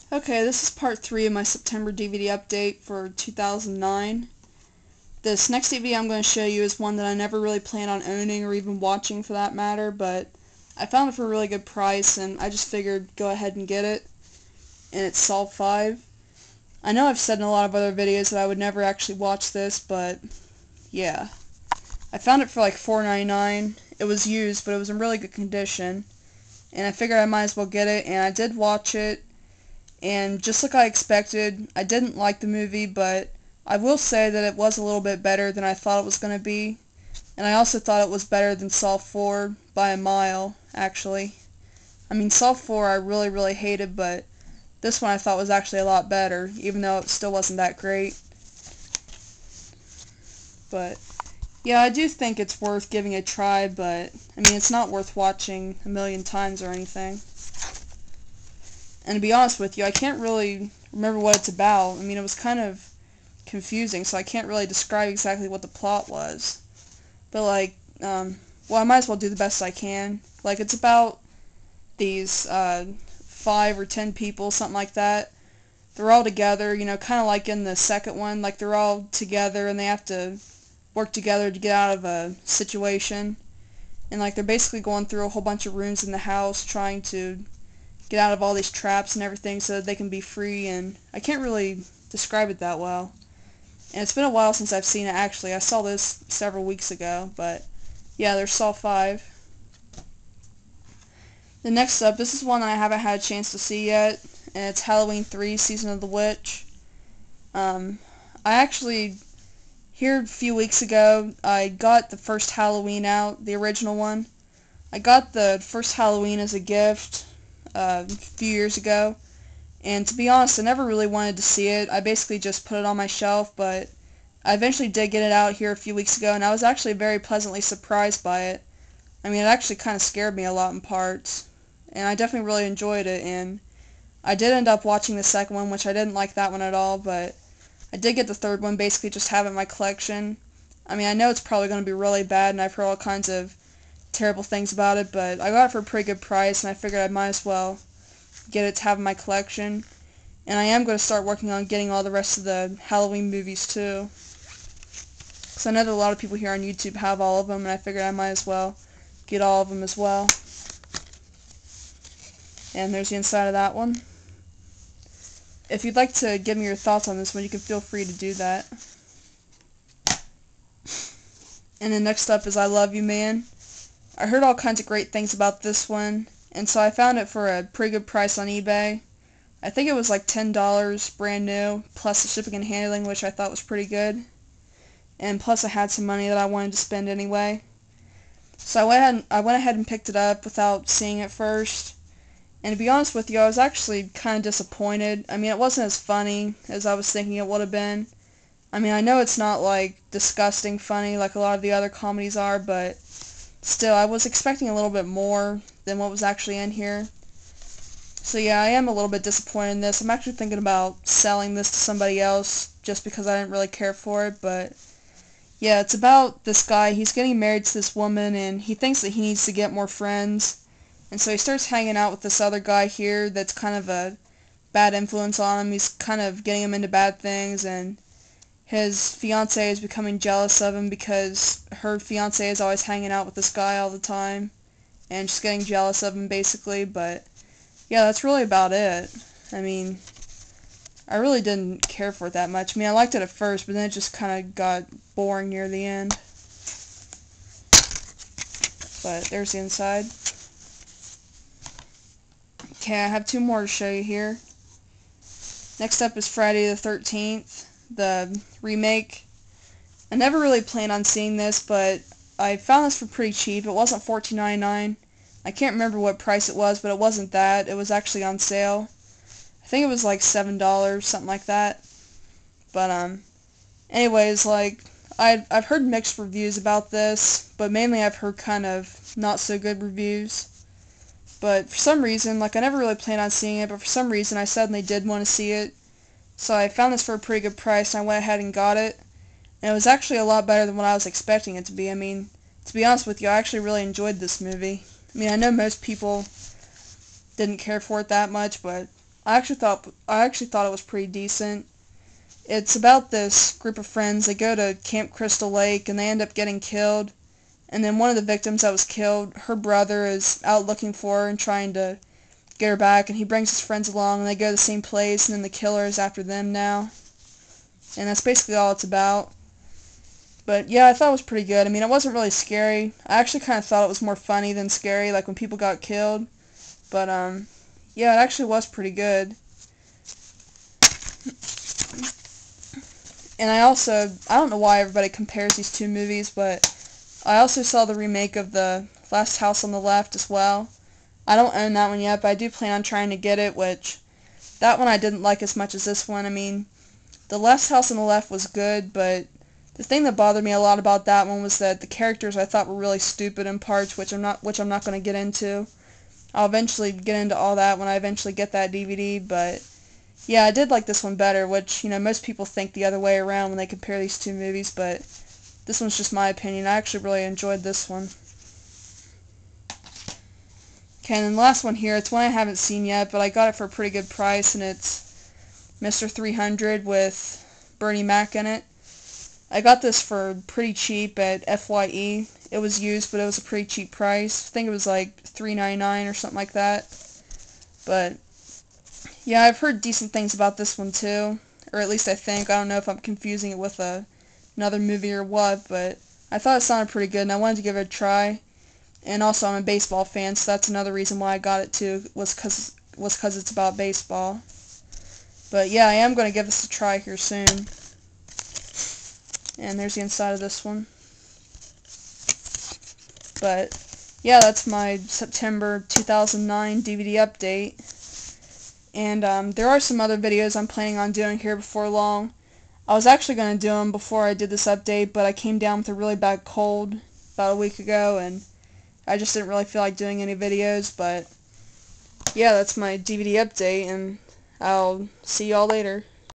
Okay, this is part 3 of my September DVD update for 2009. This next DVD I'm going to show you is one that I never really planned on owning or even watching for that matter, but I found it for a really good price and I just figured go ahead and get it. And it's Saw 5. I know I've said in a lot of other videos that I would never actually watch this, but yeah. I found it for like $4.99. It was used, but it was in really good condition. And I figured I might as well get it, and I did watch it. And just like I expected, I didn't like the movie, but I will say that it was a little bit better than I thought it was going to be. And I also thought it was better than Saw 4 by a mile, actually. I mean, Saw 4 I really hated, but this one I thought was actually a lot better, even though it still wasn't that great. But yeah, I do think it's worth giving a try, but I mean, it's not worth watching a million times or anything. And to be honest with you, I can't really remember what it's about. I mean, it was kind of confusing, so I can't really describe exactly what the plot was. But like, well, I might as well do the best I can. Like, it's about these 5 or 10 people, something like that. They're all together, you know, kind of like in the second one. Like, they're all together and they have to work together to get out of a situation. And like, they're basically going through a whole bunch of rooms in the house trying to get out of all these traps and everything so that they can be free, and I can't really describe it that well. And it's been a while since I've seen it, actually. I saw this several weeks ago, but yeah, there's Saw 5. The next up, this is one that I haven't had a chance to see yet, and it's Halloween 3, Season of the Witch. I actually, here a few weeks ago, I got the first Halloween out, the original one. I got the first Halloween as a gift a few years ago, and to be honest, I never really wanted to see it. I basically just put it on my shelf, but I eventually did get it out here a few weeks ago, and I was actually very pleasantly surprised by it. I mean, it actually kind of scared me a lot in parts, and I definitely really enjoyed it, and I did end up watching the second one, which I didn't like that one at all, but I did get the third one, basically just have it in my collection. I mean, I know it's probably going to be really bad, and I've heard all kinds of terrible things about it, but I got it for a pretty good price, and I figured I might as well get it to have in my collection. And I am going to start working on getting all the rest of the Halloween movies too, because I know that a lot of people here on YouTube have all of them, and I figured I might as well get all of them as well. And there's the inside of that one. If you'd like to give me your thoughts on this one, you can feel free to do that. And then next up is I Love You Man. I heard all kinds of great things about this one, and so I found it for a pretty good price on eBay. I think it was like $10 brand new, plus the shipping and handling, which I thought was pretty good. And plus I had some money that I wanted to spend anyway. So I went ahead and picked it up without seeing it first. And to be honest with you, I was actually kind of disappointed. I mean, it wasn't as funny as I was thinking it would have been. I mean, I know it's not like disgusting funny like a lot of the other comedies are, but still, I was expecting a little bit more than what was actually in here. So yeah, I am a little bit disappointed in this. I'm actually thinking about selling this to somebody else just because I didn't really care for it, but yeah, it's about this guy. He's getting married to this woman, and he thinks that he needs to get more friends, and so he starts hanging out with this other guy here that's kind of a bad influence on him. He's kind of getting him into bad things, and his fiancée is becoming jealous of him because her fiancé is always hanging out with this guy all the time, and she's getting jealous of him basically, but yeah, that's really about it. I mean, I really didn't care for it that much. I mean, I liked it at first, but then it just kind of got boring near the end. But there's the inside. Okay, I have 2 more to show you here. Next up is Friday the 13th, the remake. I never really planned on seeing this, but I found this for pretty cheap. It wasn't $14.99. I can't remember what price it was, but it wasn't that. It was actually on sale. I think it was like $7, something like that. But anyways, like I've heard mixed reviews about this, but mainly I've heard kind of not so good reviews. But for some reason, like I never really planned on seeing it, but for some reason I suddenly did want to see it. So I found this for a pretty good price, and I went ahead and got it. And it was actually a lot better than what I was expecting it to be. I mean, to be honest with you, I actually really enjoyed this movie. I mean, I know most people didn't care for it that much, but I actually thought it was pretty decent. It's about this group of friends. They go to Camp Crystal Lake and they end up getting killed. And then one of the victims that was killed, her brother is out looking for her and trying to get her back, and he brings his friends along and they go to the same place, and then the killer is after them now. And that's basically all it's about. But yeah, I thought it was pretty good. I mean, it wasn't really scary. I actually kind of thought it was more funny than scary, like when people got killed. But yeah, it actually was pretty good. And I don't know why everybody compares these two movies, but I also saw the remake of The Last House on the Left as well. I don't own that one yet, but I do plan on trying to get it, which that one I didn't like as much as this one. I mean, The Last House on the Left was good, but the thing that bothered me a lot about that one was that the characters I thought were really stupid in parts, which I'm not going to get into. I'll eventually get into all that when I eventually get that DVD, but yeah, I did like this one better, which, you know, most people think the other way around when they compare these two movies, but this one's just my opinion. I actually really enjoyed this one. Okay, and then the last one here, it's one I haven't seen yet, but I got it for a pretty good price, and it's Mr. 300 with Bernie Mac in it. I got this for pretty cheap at FYE. It was used, but it was a pretty cheap price. I think it was like $3.99 or something like that. But yeah, I've heard decent things about this one too, or at least I think. I don't know if I'm confusing it with another movie or what, but I thought it sounded pretty good, and I wanted to give it a try. And also, I'm a baseball fan, so that's another reason why I got it too, was 'cause it's about baseball. But yeah, I am going to give this a try here soon. And there's the inside of this one. But yeah, that's my September 2009 DVD update. And there are some other videos I'm planning on doing here before long. I was actually going to do them before I did this update, but I came down with a really bad cold about a week ago, and I just didn't really feel like doing any videos. But yeah, that's my DVD update, and I'll see y'all later.